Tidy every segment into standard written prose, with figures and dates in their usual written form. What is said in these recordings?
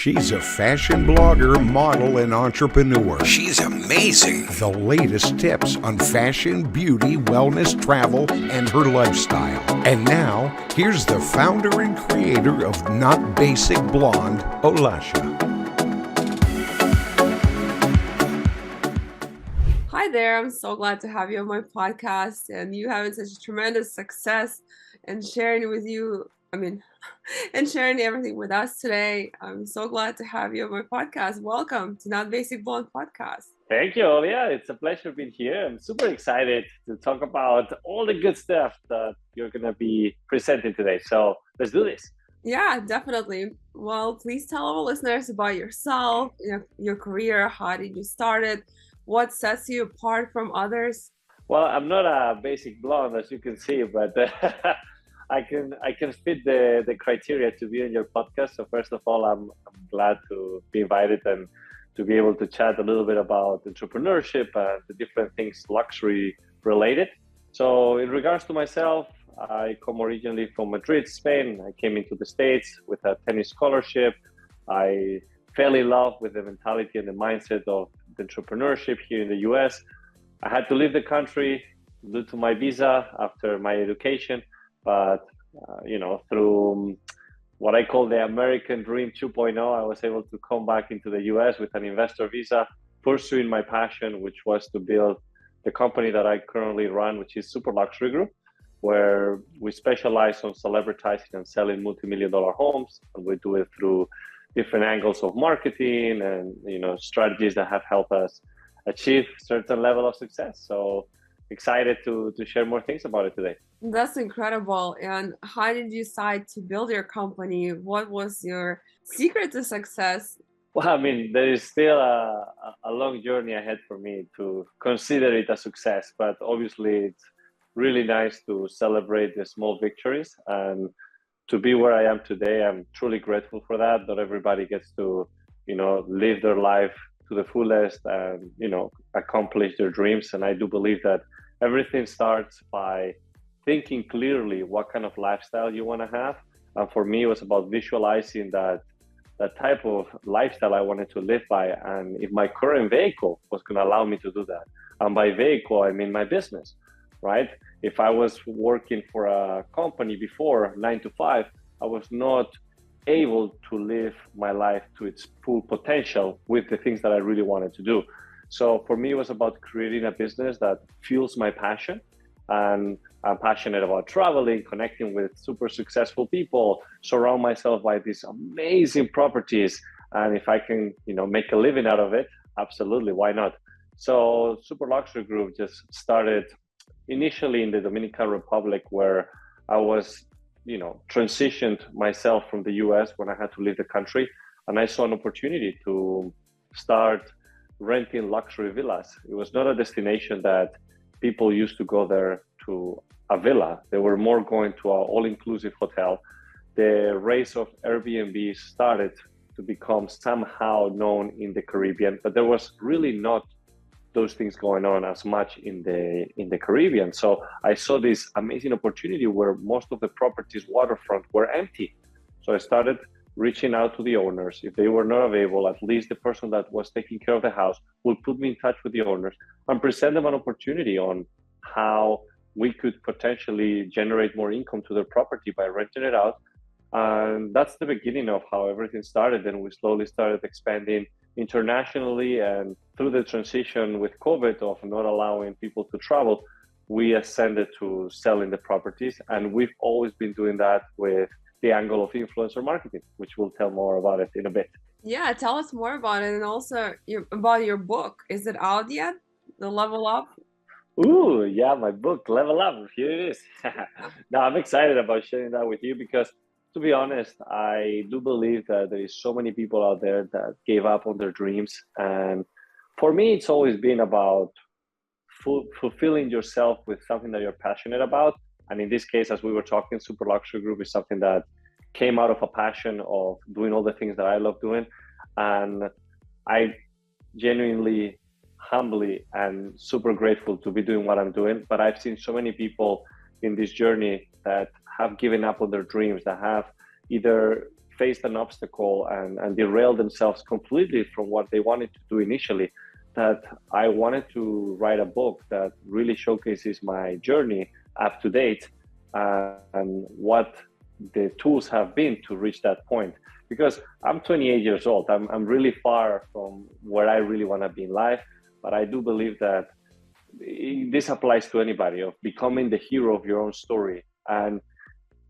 She's a fashion blogger, model, and entrepreneur. She's amazing. The latest tips on fashion, beauty, wellness, travel, and her lifestyle. And now, here's the founder and creator of Not Basic Blonde, Olasha. Hi there, I'm so glad to have you on my podcast and you having such tremendous success and sharing with you, and sharing everything with us today. I'm so glad to have you on my podcast. Welcome to Not Basic Blonde podcast. Thank you, Olia. It's a pleasure being here. I'm super excited to talk about all the good stuff that you're going to be presenting today. So let's do this. Yeah, definitely. Well, please tell our listeners about yourself, your career. How did you start it? What sets you apart from others? Well, I'm not a basic blonde, as you can see, but I can fit the criteria to be on your podcast. So first of all, I'm glad to be invited and to be able to chat a little bit about entrepreneurship and the different things luxury related. So in regards to myself, I come originally from Madrid, Spain. I came into the States with a tennis scholarship. I fell in love with the mentality and the mindset of the entrepreneurship here in the US. I had to leave the country due to my visa after my education. But, through what I call the American Dream 2.0, I was able to come back into the US with an investor visa, pursuing my passion, which was to build the company that I currently run, which is Super Luxury Group, where we specialize on celebritizing and selling multi-million-dollar homes. And we do it through different angles of marketing and, strategies that have helped us achieve certain level of success. So excited to share more things about it today. That's incredible. And how did you decide to build your company? What was your secret to success? Well, there is still a long journey ahead for me to consider it a success, but obviously it's really nice to celebrate the small victories and to be where I am today. I'm truly grateful for that. Not everybody gets to, live their life to the fullest and, accomplish their dreams. And I do believe that everything starts by thinking clearly what kind of lifestyle you want to have. And for me, it was about visualizing that type of lifestyle I wanted to live by. And if my current vehicle was going to allow me to do that, and by vehicle, I mean my business, right? If I was working for a company before 9 to 5, I was not able to live my life to its full potential with the things that I really wanted to do. So for me, it was about creating a business that fuels my passion. And I'm passionate about traveling, connecting with super successful people, surround myself by these amazing properties. And if I can, make a living out of it, absolutely, why not? So Super Luxury Group just started initially in the Dominican Republic, where I was, transitioned myself from the US when I had to leave the country. And I saw an opportunity to start renting luxury villas. It was not a destination that people used to go there to a villa. They were more going to an all-inclusive hotel. The rise of Airbnb started to become somehow known in the Caribbean, but there was really not those things going on as much in the Caribbean. So I saw this amazing opportunity where most of the properties waterfront were empty. So I started reaching out to the owners. If they were not available, at least the person that was taking care of the house would put me in touch with the owners and present them an opportunity on how we could potentially generate more income to their property by renting it out. And that's the beginning of how everything started. And we slowly started expanding internationally. And through the transition with COVID of not allowing people to travel, we ascended to selling the properties. And we've always been doing that with the angle of influencer marketing, which we'll tell more about it in a bit. Yeah, tell us more about it, and also about your book. Is it out yet? The Level Up? Ooh, yeah, my book, Level Up. Here it is. Now, I'm excited about sharing that with you because, to be honest, I do believe that there is so many people out there that gave up on their dreams. And for me, it's always been about fulfilling yourself with something that you're passionate about. And in this case, as we were talking, Super Luxury Group is something that came out of a passion of doing all the things that I love doing. And I genuinely, humbly, and super grateful to be doing what I'm doing. But I've seen so many people in this journey that have given up on their dreams, that have either faced an obstacle and derailed themselves completely from what they wanted to do initially, that I wanted to write a book that really showcases my journey up to date and what the tools have been to reach that point. Because I'm 28 years old, I'm really far from where I really want to be in life, but I do believe that this applies to anybody, of becoming the hero of your own story and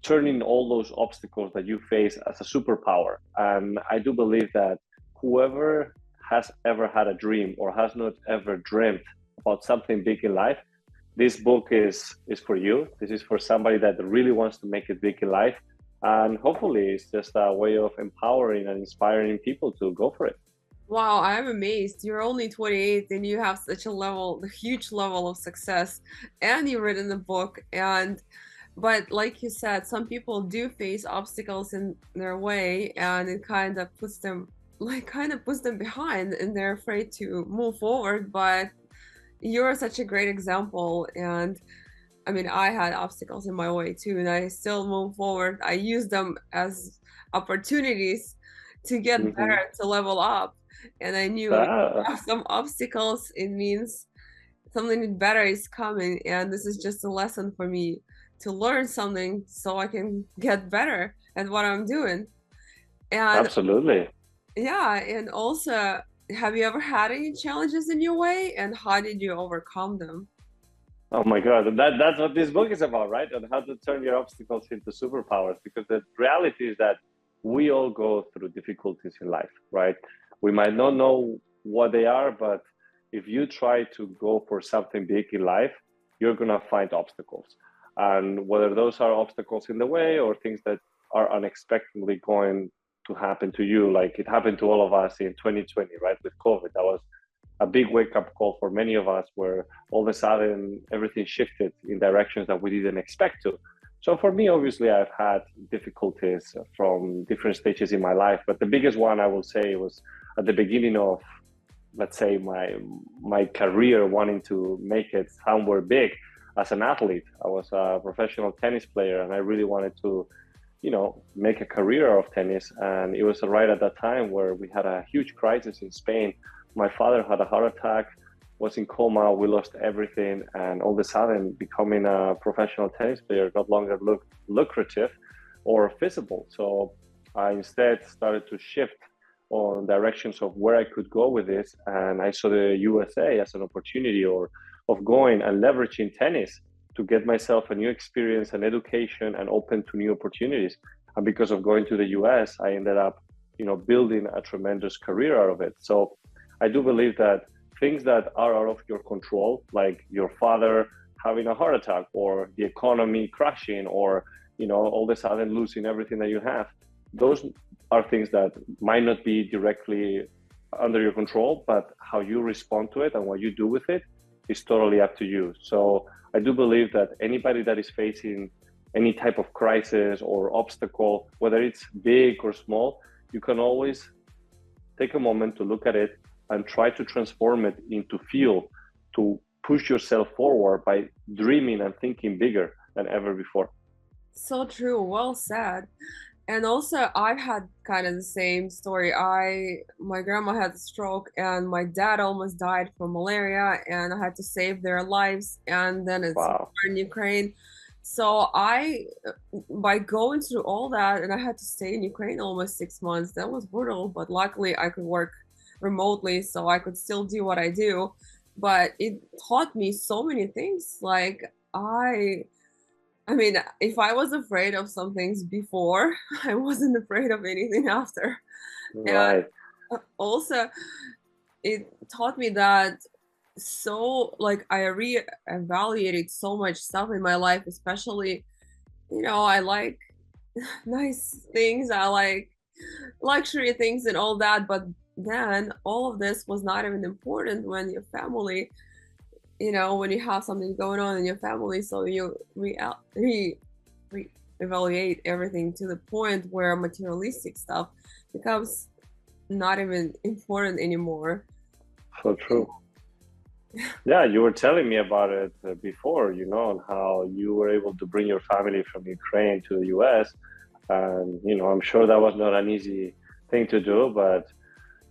turning all those obstacles that you face as a superpower. And I do believe that whoever has ever had a dream or has not ever dreamt about something big in life, this book is for you. This is for somebody that really wants to make it big in life. And hopefully it's just a way of empowering and inspiring people to go for it. Wow, I'm amazed. You're only 28 and you have such a huge level of success, and you've written a book. But like you said, some people do face obstacles in their way, and it kind of puts them behind, and they're afraid to move forward. But you're such a great example. And I mean, I had obstacles in my way too, and I still move forward. I use them as opportunities to get better, to level up. And I knew if you have some obstacles, it means something better is coming. And this is just a lesson for me to learn something so I can get better at what I'm doing. And Absolutely. yeah, and also, have you ever had any challenges in your way, and how did you overcome them? Oh my God, that's what this book is about, right? On how to turn your obstacles into superpowers. Because the reality is that we all go through difficulties in life, right? We might not know what they are, but if you try to go for something big in life, you're gonna find obstacles. And whether those are obstacles in the way or things that are unexpectedly going to happen to you, like it happened to all of us in 2020, right? With COVID, that was a big wake-up call for many of us, where all of a sudden everything shifted in directions that we didn't expect to. So for me, obviously, I've had difficulties from different stages in my life, but the biggest one I will say was at the beginning of, let's say, my career, wanting to make it somewhere big as an athlete. I was a professional tennis player, and I really wanted to, make a career of tennis. And it was right at that time where we had a huge crisis in Spain. My father had a heart attack, was in coma, we lost everything, and all of a sudden becoming a professional tennis player no longer looked lucrative or feasible. So I instead started to shift on directions of where I could go with this, and I saw the USA as an opportunity of going and leveraging tennis to get myself a new experience and education and open to new opportunities. And because of going to the US, I ended up, building a tremendous career out of it. So I do believe that things that are out of your control, like your father having a heart attack or the economy crashing or, all of a sudden losing everything that you have, those are things that might not be directly under your control, but how you respond to it and what you do with it is totally up to you. So I do believe that anybody that is facing any type of crisis or obstacle, whether it's big or small, you can always take a moment to look at it and try to transform it into fuel to push yourself forward by dreaming and thinking bigger than ever before. So true, well said. And also, I've had kind of the same story. My grandma had a stroke, and my dad almost died from malaria, and I had to save their lives. And then it's war in Ukraine. So by going through all that, and I had to stay in Ukraine almost 6 months. That was brutal, but luckily I could work remotely, so I could still do what I do. But it taught me so many things. Like I mean, if I was afraid of some things before, I wasn't afraid of anything after. Right. And also, it taught me that I re-evaluated so much stuff in my life, especially, I like nice things, I like luxury things and all that, but then all of this was not even important when your family, when you have something going on in your family. So you evaluate everything to the point where materialistic stuff becomes not even important anymore. So true. Yeah, you were telling me about it before, and how you were able to bring your family from Ukraine to the US. And, I'm sure that was not an easy thing to do, but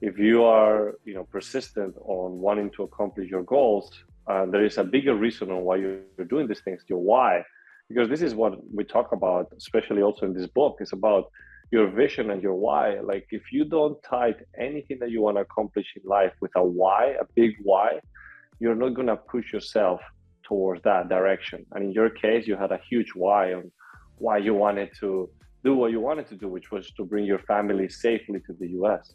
if you are, persistent on wanting to accomplish your goals, there is a bigger reason on why you're doing these things, your why. Because this is what we talk about, especially also in this book, is about your vision and your why. Like if you don't tie anything that you want to accomplish in life with a why, a big why, you're not going to push yourself towards that direction. And in your case, you had a huge why on why you wanted to do what you wanted to do, which was to bring your family safely to the US.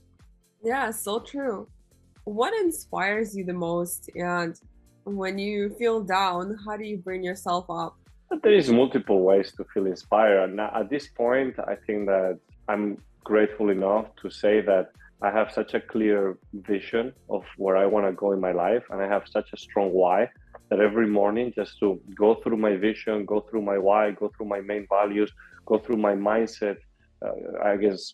Yeah, so true. What inspires you the most? And when you feel down, how do you bring yourself up? But there is multiple ways to feel inspired. And at this point, I think that I'm grateful enough to say that I have such a clear vision of where I want to go in my life. And I have such a strong why that every morning, just to go through my vision, go through my why, go through my main values, go through my mindset,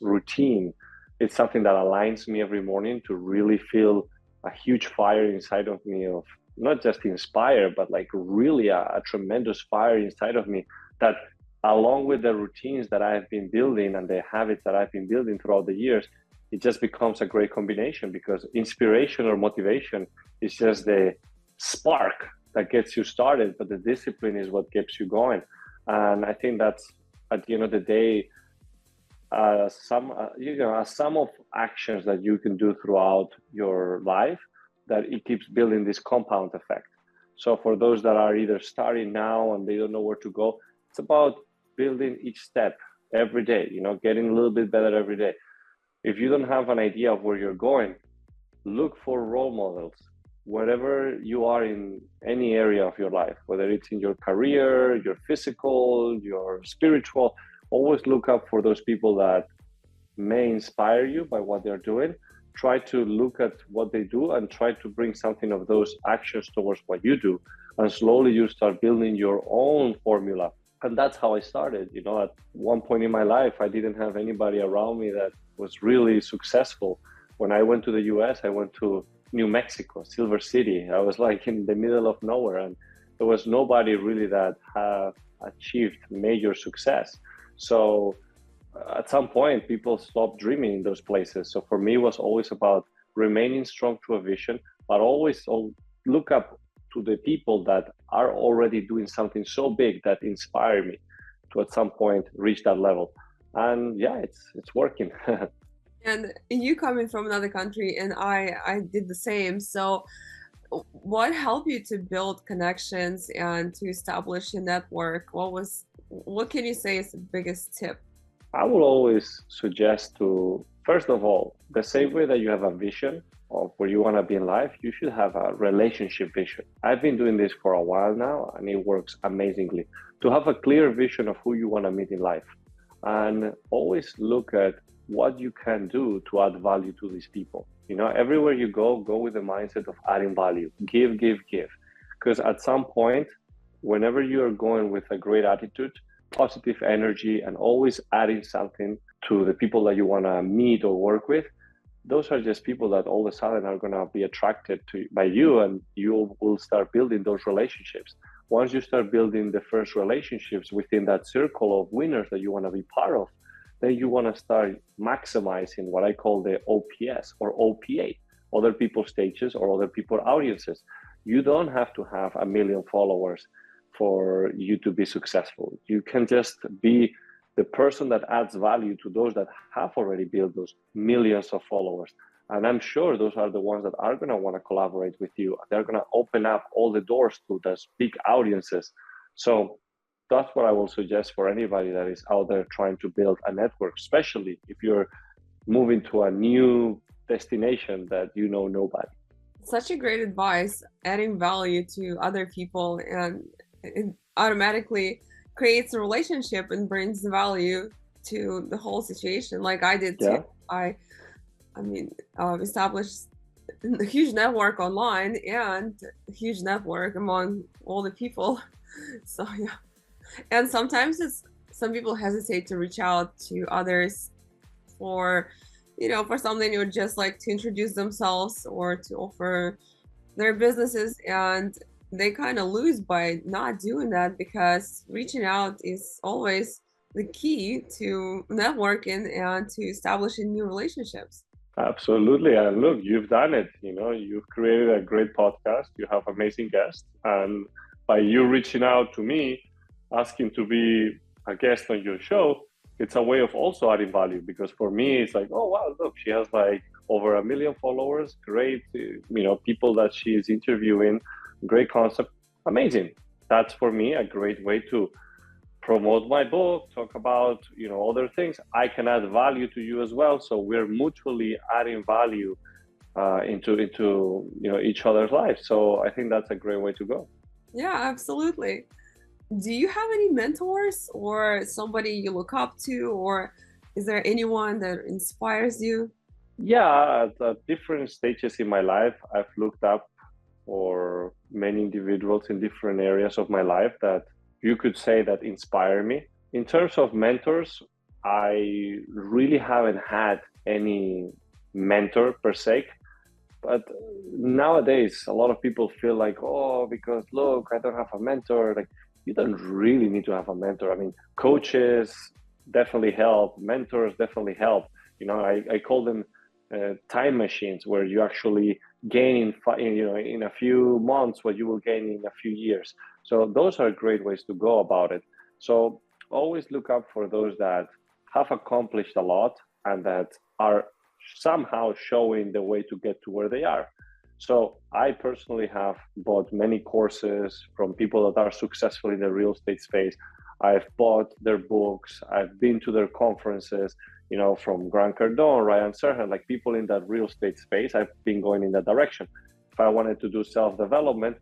routine. It's something that aligns me every morning to really feel a huge fire inside of me of not just inspire, but like really a tremendous fire inside of me that along with the routines that I've been building and the habits that I've been building throughout the years, it just becomes a great combination because inspiration or motivation is just the spark that gets you started, but the discipline is what keeps you going. And I think that's at the end of the day, a sum of actions that you can do throughout your life that it keeps building this compound effect. So for those that are either starting now and they don't know where to go, it's about building each step every day, getting a little bit better every day. If you don't have an idea of where you're going, look for role models wherever you are in any area of your life, whether it's in your career, your physical, your spiritual. Always look up for those people that may inspire you by what they're doing. Try to look at what they do and try to bring something of those actions towards what you do. And slowly you start building your own formula. And that's how I started. At one point in my life, I didn't have anybody around me that was really successful. When I went to the US, I went to New Mexico, Silver City. I was like in the middle of nowhere, and there was nobody really that had achieved major success. So at some point, people stopped dreaming in those places. So for me, it was always about remaining strong to a vision, but always look up to the people that are already doing something so big that inspire me to at some point reach that level. And yeah, it's working. And you coming from another country, and I did the same. So what helped you to build connections and to establish a network? What can you say is the biggest tip? I will always suggest to, first of all, the same way that you have a vision of where you want to be in life, you should have a relationship vision. I've been doing this for a while now, and it works amazingly. To have a clear vision of who you want to meet in life, and always look at what you can do to add value to these people. Everywhere you go with the mindset of adding value. Give, give, give. Because at some point, whenever you are going with a great attitude, positive energy, and always adding something to the people that you want to meet or work with, those are just people that all of a sudden are going to be attracted to by you, and you will start building those relationships. Once you start building the first relationships within that circle of winners that you want to be part of, then you want to start maximizing what I call the OPS or OPA, other people's stages or other people's audiences. You don't have to have 1 million followers for you to be successful. You can just be the person that adds value to those that have already built those millions of followers. And I'm sure those are the ones that are going to want to collaborate with you. They're going to open up all the doors to those big audiences. So that's what I will suggest for anybody that is out there trying to build a network, especially if you're moving to a new destination that you know nobody. Such a great advice, adding value to other people, and it automatically creates a relationship and brings value to the whole situation, like I did too. Established a huge network online and a huge network among all the people. So yeah. And sometimes some people hesitate to reach out to others for something, or just like to introduce themselves or to offer their businesses, and they kind of lose by not doing that, because reaching out is always the key to networking and to establishing new relationships. Absolutely. And look, you've done it. You've created a great podcast. You have amazing guests. And by you reaching out to me, asking to be a guest on your show, it's a way of also adding value because for me, it's like, oh, wow, look, she has like over 1 million followers. Great, people that she is interviewing. Great concept. Amazing. That's for me a great way to promote my book, talk about other things. I can add value to you as well, so we're mutually adding value into each other's life. So I think that's a great way to go. Yeah, absolutely. Do you have any mentors or somebody you look up to, or is there anyone that inspires you? Yeah, at different stages in my life, I've looked up for many individuals in different areas of my life that you could say that inspire me. In terms of mentors, I really haven't had any mentor per se, but nowadays a lot of people feel like, oh, because look, I don't have a mentor. Like, you don't really need to have a mentor. I mean, coaches definitely help, mentors definitely help. I call them time machines where you actually gain in a few months what you will gain in a few years. So those are great ways to go about it. So always look up for those that have accomplished a lot and that are somehow showing the way to get to where they are. So I personally have bought many courses from people that are successful in the real estate space. I've bought their books. I've been to their conferences, from Grant Cardone, Ryan Serhant, like people in that real estate space. I've been going in that direction. If I wanted to do self-development,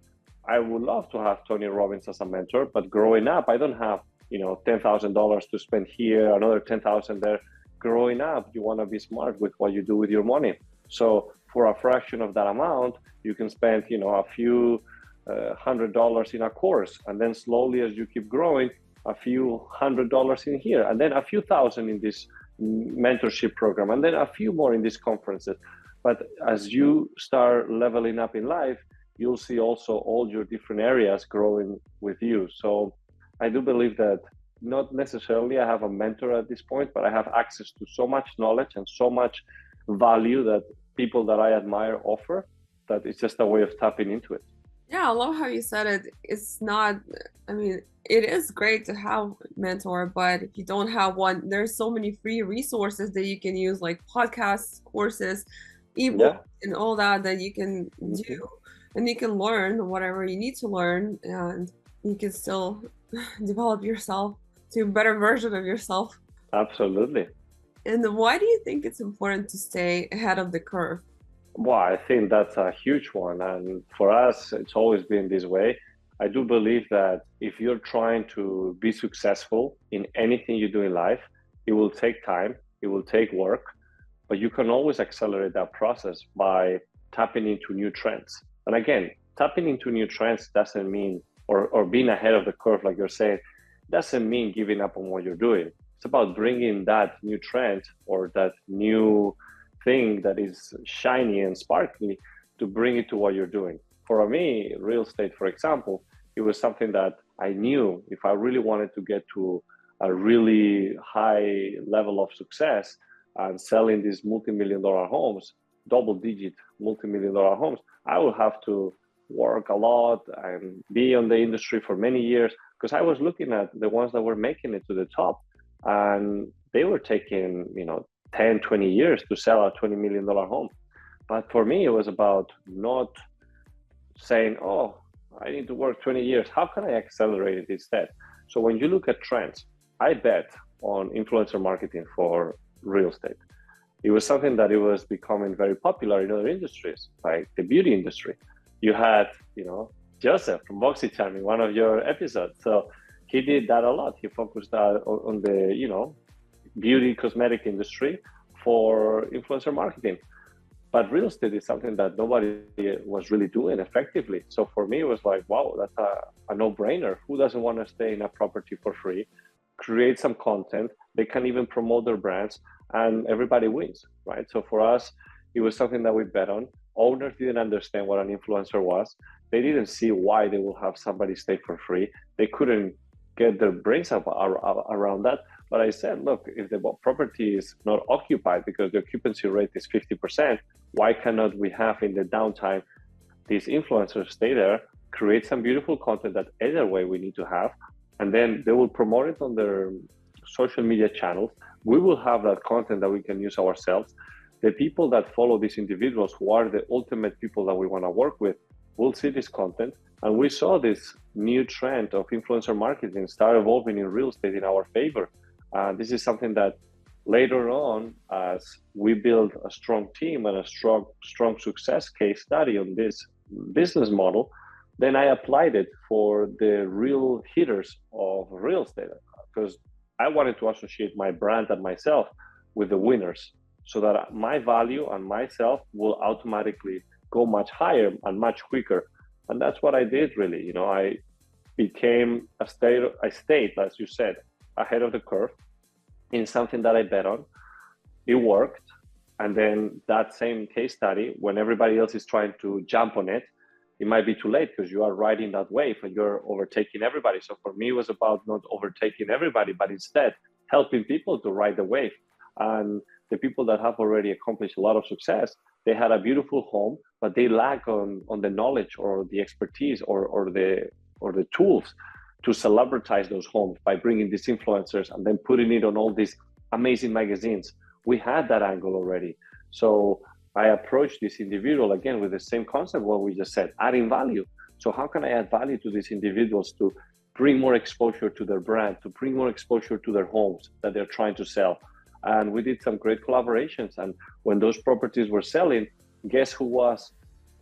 I would love to have Tony Robbins as a mentor, but growing up, I don't have, $10,000 to spend here, another 10,000 there. Growing up, you want to be smart with what you do with your money. So for a fraction of that amount, you can spend, a few $100 in a course, and then slowly as you keep growing, a few $100 in here, and then a few thousand in this mentorship program, and then a few more in these conferences. But as you start leveling up in life, you'll see also all your different areas growing with you. So I do believe that not necessarily I have a mentor at this point, but I have access to so much knowledge and so much value that people that I admire offer, that it's just a way of tapping into it. Yeah, I love how you said it. It's not, I mean, it is great to have a mentor, but if you don't have one, there's so many free resources that you can use, like podcasts, courses, ebooks, and all that you can do. And you can learn whatever you need to learn, and you can still develop yourself to a better version of yourself. Absolutely. And why do you think it's important to stay ahead of the curve? Well, I think that's a huge one. And for us, it's always been this way. I do believe that if you're trying to be successful in anything you do in life, it will take time, it will take work, but you can always accelerate that process by tapping into new trends. And again, tapping into new trends doesn't mean, or being ahead of the curve, like you're saying, doesn't mean giving up on what you're doing. It's about bringing that new trend or that new thing that is shiny and sparkly to bring it to what you're doing. For me, real estate, for example, it was something that I knew if I really wanted to get to a really high level of success and selling these multi-million-dollar homes, double-digit multi-million-dollar homes, I will have to work a lot and be on the industry for many years, because I was looking at the ones that were making it to the top, and they were taking 10, 20 years to sell a $20 million home. But for me, it was about not saying, oh, I need to work 20 years. How can I accelerate it instead? So when you look at trends, I bet on influencer marketing for real estate. It was something that it was becoming very popular in other industries, like the beauty industry. You had, Joseph from BoxyCharm in one of your episodes. So he did that a lot. He focused on the, beauty cosmetic industry for influencer marketing. But real estate is something that nobody was really doing effectively. So for me, it was like, wow, that's a no-brainer. Who doesn't want to stay in a property for free, create some content? They can even promote their brands, and everybody wins, right? So for us, it was something that we bet on. Owners didn't understand what an influencer was. They didn't see why they will have somebody stay for free. They couldn't get their brains up around that. But I said, look, if the property is not occupied because the occupancy rate is 50%, why cannot we have in the downtime these influencers stay there, create some beautiful content that either way we need to have, and then they will promote it on their social media channels. We will have that content that we can use ourselves. The people that follow these individuals, who are the ultimate people that we want to work with, will see this content. And we saw this new trend of influencer marketing start evolving in real estate in our favor. This is something that later on, as we build a strong team and a strong success case study on this business model, then I applied it for the real hitters of real estate, because I wanted to associate my brand and myself with the winners, so that my value and myself will automatically go much higher and much quicker. And that's what I did, really. You know, I became I stayed, as you said, ahead of the curve in something that I bet on. It worked. And then that same case study, when everybody else is trying to jump on it, it might be too late because you are riding that wave and you're overtaking everybody. So for me, it was about not overtaking everybody, but instead helping people to ride the wave. And the people that have already accomplished a lot of success, they had a beautiful home, but they lack on the knowledge or the expertise or the tools to celebritize those homes by bringing these influencers and then putting it on all these amazing magazines. We had that angle already. So I approached this individual again with the same concept, what we just said, adding value. So how can I add value to these individuals to bring more exposure to their brand, to bring more exposure to their homes that they're trying to sell? And we did some great collaborations. And when those properties were selling, guess who was,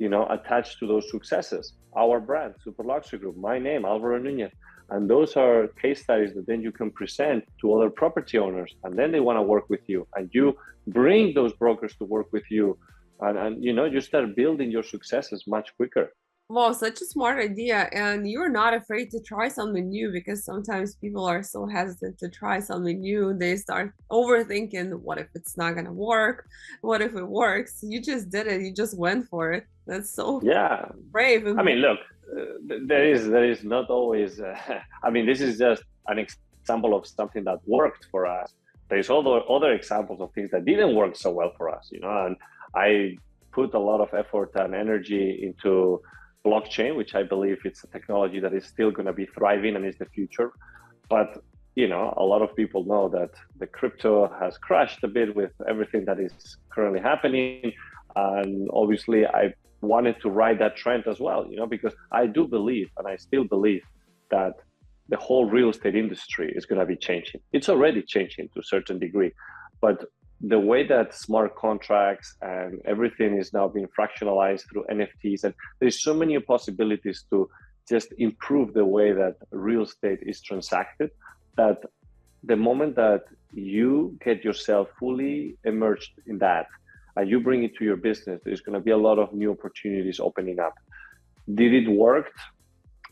attached to those successes? Our brand, Super Luxury Group, my name, Alvaro Nunez. And those are case studies that then you can present to other property owners, and then they want to work with you, and you bring those brokers to work with you, and you start building your successes much quicker. Wow, such a smart idea. And you're not afraid to try something new, because sometimes people are so hesitant to try something new. They start overthinking, what if it's not going to work? What if it works? You just did it. You just went for it. That's so brave. I mean, look, there is not always, this is just an example of something that worked for us. There's other examples of things that didn't work so well for us, and I put a lot of effort and energy into blockchain, which I believe it's a technology that is still going to be thriving and is the future. But, a lot of people know that the crypto has crashed a bit with everything that is currently happening. And obviously I wanted to ride that trend as well, because I do believe, and I still believe, that the whole real estate industry is going to be changing. It's already changing to a certain degree, but the way that smart contracts and everything is now being fractionalized through NFTs, and there's so many possibilities to just improve the way that real estate is transacted, that the moment that you get yourself fully immersed in that and you bring it to your business, there's going to be a lot of new opportunities opening up. Did it work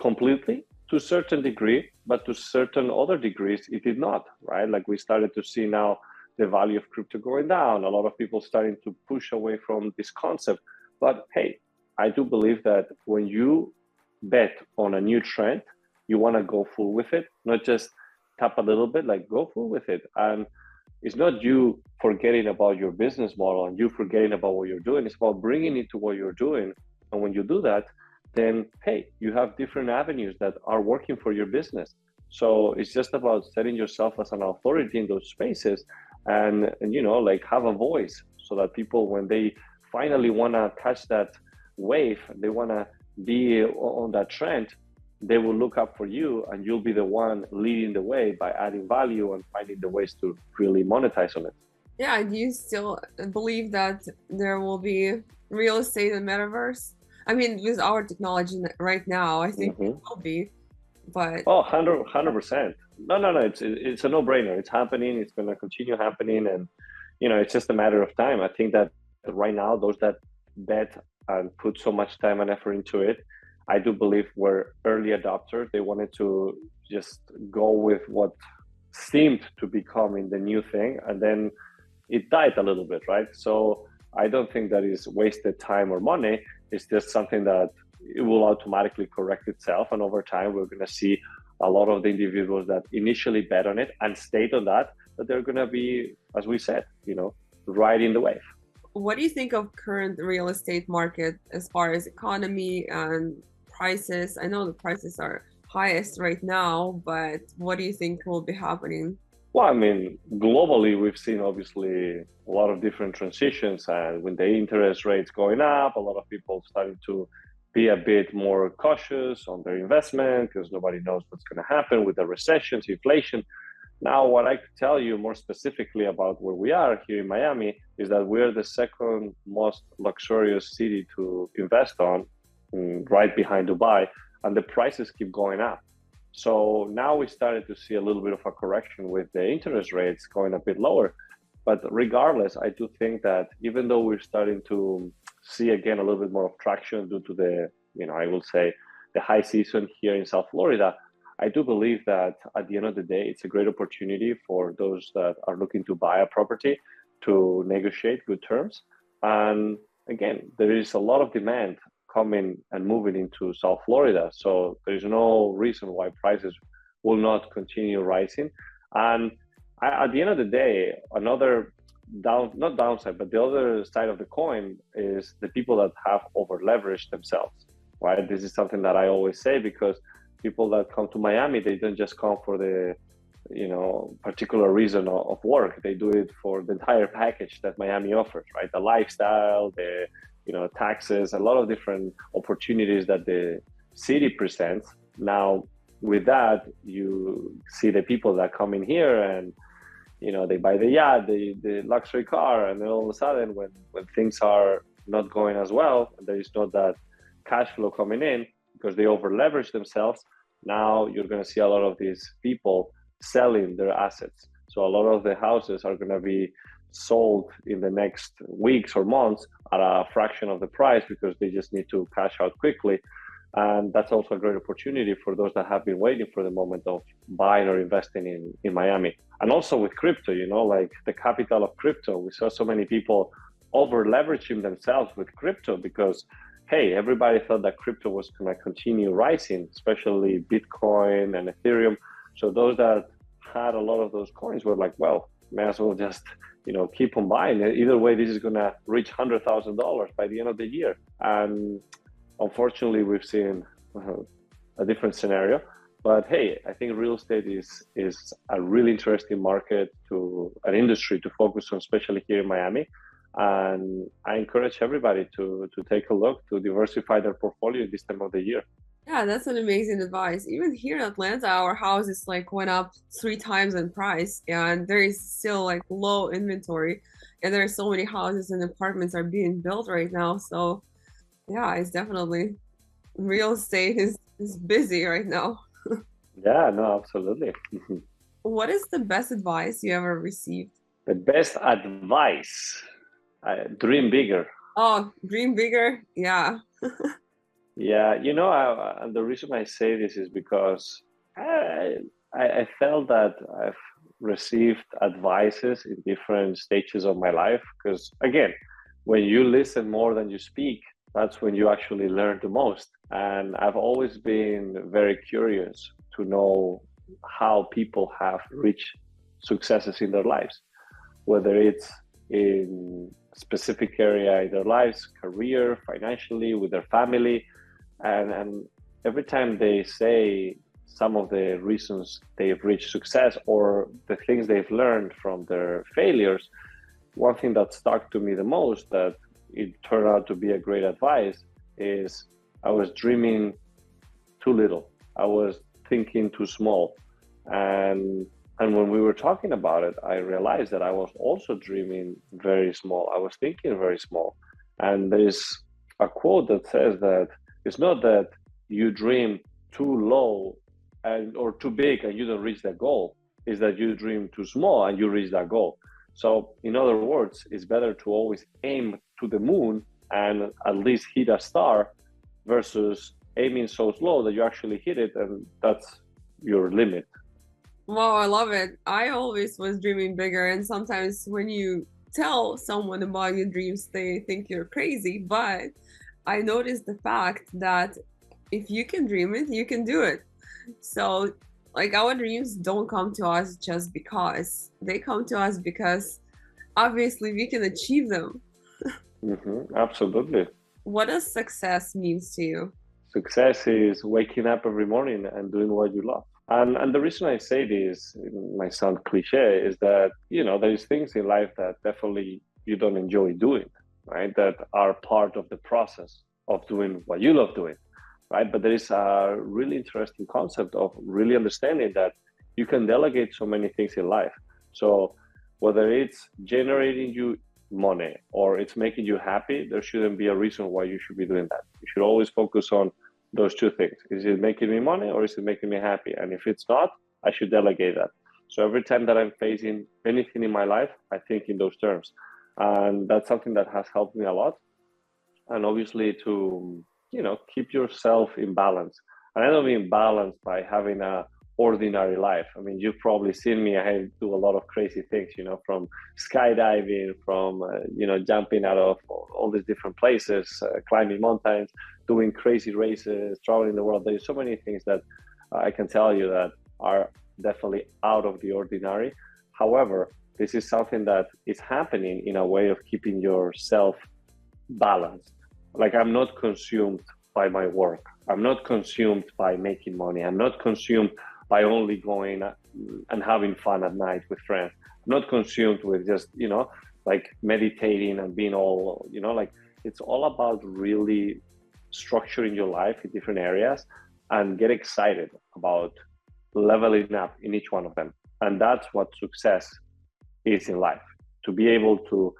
completely? To a certain degree, but to certain other degrees, it did not, right? Like we started to see now the value of crypto going down, a lot of people starting to push away from this concept. But hey, I do believe that when you bet on a new trend, you want to go full with it, not just tap a little bit, like go full with it. And it's not you forgetting about your business model and you forgetting about what you're doing. It's about bringing it to what you're doing. And when you do that, then, hey, you have different avenues that are working for your business. So it's just about setting yourself as an authority in those spaces and have a voice, so that people, when they finally want to catch that wave, they want to be on that trend, they will look up for you, and you'll be the one leading the way by adding value and finding the ways to really monetize on it. Yeah, do you still believe that there will be real estate in metaverse? I mean, with our technology right now, I think it will be, but... Oh, 100%. No, it's a no-brainer. It's happening. It's going to continue happening. And, it's just a matter of time. I think that right now, those that bet and put so much time and effort into it, I do believe were early adopters. They wanted to just go with what seemed to becoming the new thing. And then it died a little bit, right? So I don't think that is wasted time or money. It's just something that it will automatically correct itself. And over time, we're going to see a lot of the individuals that initially bet on it and stayed on that they're going to be, as we said, riding the wave. What do you think of current real estate market as far as economy and prices? I know the prices are highest right now, but what do you think will be happening? Well, I mean, globally, we've seen obviously a lot of different transitions, and with the interest rates going up, a lot of people starting to be a bit more cautious on their investment because nobody knows what's going to happen with the recessions, inflation. Now, what I could tell you more specifically about where we are here in Miami is that we're the second most luxurious city to invest on, right behind Dubai, and the prices keep going up. So now we started to see a little bit of a correction with the interest rates going a bit lower. But regardless, I do think that even though we're starting to see again a little bit more of traction due to the, I will say, the high season here in South Florida, I do believe that at the end of the day, it's a great opportunity for those that are looking to buy a property to negotiate good terms. And again, there is a lot of demand coming and moving into South Florida. So there's no reason why prices will not continue rising. And at the end of the day, another not downside, but the other side of the coin is the people that have over leveraged themselves, right? This is something that I always say, because people that come to Miami, they don't just come for the, particular reason of work. They do it for the entire package that Miami offers, right? The lifestyle, the, taxes, a lot of different opportunities that the city presents. Now, with that, you see the people that come in here and, they buy the yacht, the luxury car, and then all of a sudden, when things are not going as well, there is not that cash flow coming in because they over leverage themselves. Now you're going to see a lot of these people selling their assets. So a lot of the houses are going to be sold in the next weeks or months at a fraction of the price because they just need to cash out quickly. And that's also a great opportunity for those that have been waiting for the moment of buying or investing in Miami. And also with crypto, like the capital of crypto, we saw so many people over leveraging themselves with crypto because, hey, everybody thought that crypto was going to continue rising, especially Bitcoin and Ethereum. So those that had a lot of those coins were like, well, may as well just, keep on buying. Either way, this is going to reach $100,000 by the end of the year. And unfortunately, we've seen a different scenario. But hey, I think real estate is a really interesting market, to an industry to focus on, especially here in Miami. And I encourage everybody to take a look, to diversify their portfolio this time of the year. Yeah, that's an amazing advice. Even here in Atlanta, our houses went up 3 times in price, and there is still low inventory, and there are so many houses and apartments are being built right now. So yeah, it's definitely, real estate is busy right now. Yeah, no, absolutely. What is the best advice you ever received? The best advice, dream bigger. Oh, dream bigger. Yeah. Yeah, and the reason I say this is because I felt that I've received advices in different stages of my life. Because again, when you listen more than you speak, that's when you actually learn the most. And I've always been very curious to know how people have reached successes in their lives, whether it's in specific area in their lives, career, financially, with their family. And every time they say some of the reasons they've reached success or the things they've learned from their failures, one thing that stuck to me the most, that it turned out to be a great advice, is I was dreaming too little. I was thinking too small. And when we were talking about it, I realized that I was also dreaming very small. I was thinking very small. And there's a quote that says that it's not that you dream too low or too big and you don't reach that goal. It's that you dream too small and you reach that goal. So in other words, it's better to always aim to the moon and at least hit a star versus aiming so slow that you actually hit it, and that's your limit. Wow, I love it. I always was dreaming bigger, and sometimes when you tell someone about your dreams, they think you're crazy, but I noticed the fact that if you can dream it, you can do it. So like our dreams don't come to us just because. They come to us because obviously we can achieve them. Absolutely. What does success means to you? Success is waking up every morning and doing what you love. And the reason I say this, it might sound cliche, is that, there's things in life that definitely you don't enjoy doing, right? That are part of the process of doing what you love doing, right? But there is a really interesting concept of really understanding that you can delegate so many things in life. So whether it's generating you money or it's making you happy, there shouldn't be a reason why you should be doing that. You should always focus on those two things. Is it making me money or is it making me happy? And if it's not, I should delegate that. So every time that I'm facing anything in my life, I think in those terms. And that's something that has helped me a lot. And obviously to, keep yourself in balance. And I don't mean balance by having a ordinary life. I mean, you've probably seen me. I do a lot of crazy things, from skydiving, from jumping out of all these different places, climbing mountains, doing crazy races, traveling the world. There's so many things that I can tell you that are definitely out of the ordinary. However, this is something that is happening in a way of keeping yourself balanced. Like, I'm not consumed by my work. I'm not consumed by making money. I'm not consumed by only going and having fun at night with friends. I'm not consumed with just, like meditating and being all, like, it's all about really structuring your life in different areas and get excited about leveling up in each one of them. And that's what success is in life, to be able to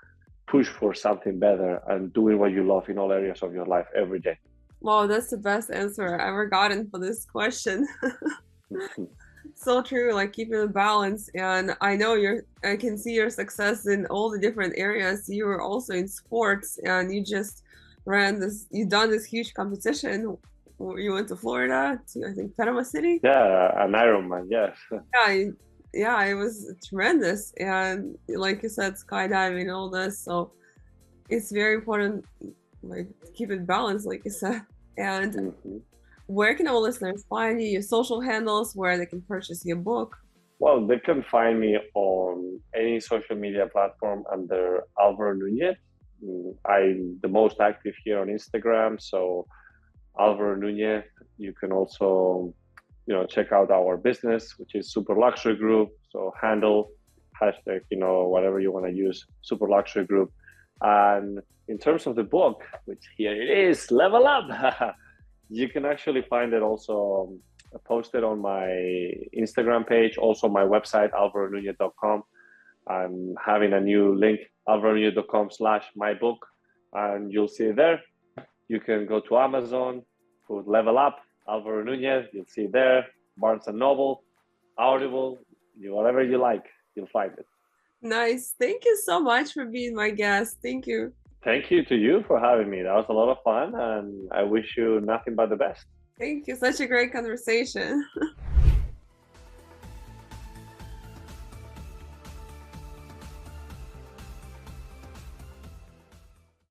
push for something better and doing what you love in all areas of your life every day. Wow, that's the best answer I've ever gotten for this question. So true, like keeping a balance. And I know I can see your success in all the different areas. You were also in sports and you just you've done this huge competition. You went to Florida to, I think, Panama City. Yeah, an Ironman, yes. Yeah, it was tremendous. And like you said, skydiving and all this. So it's very important, like, to keep it balanced, like you said. And where can our listeners find you, your social handles, where they can purchase your book? Well, they can find me on any social media platform under Alvaro Nunez. I'm the most active here on Instagram, so Alvaro Nunez. You can also, check out our business, which is Super Luxury Group. So handle, hashtag, whatever you want to use, Super Luxury Group. And in terms of the book, which here it is, Level Up. You can actually find it also posted on my Instagram page, also my website, alvaronunez.com. I'm having a new link, alvaronunez.com/mybook, and you'll see it there. You can go to Amazon, put Level Up, Alvaro Nunez, you'll see it there. Barnes & Noble, Audible, whatever you like, you'll find it. Nice. Thank you so much for being my guest. Thank you. Thank you to you for having me. That was a lot of fun, and I wish you nothing but the best. Thank you. Such a great conversation.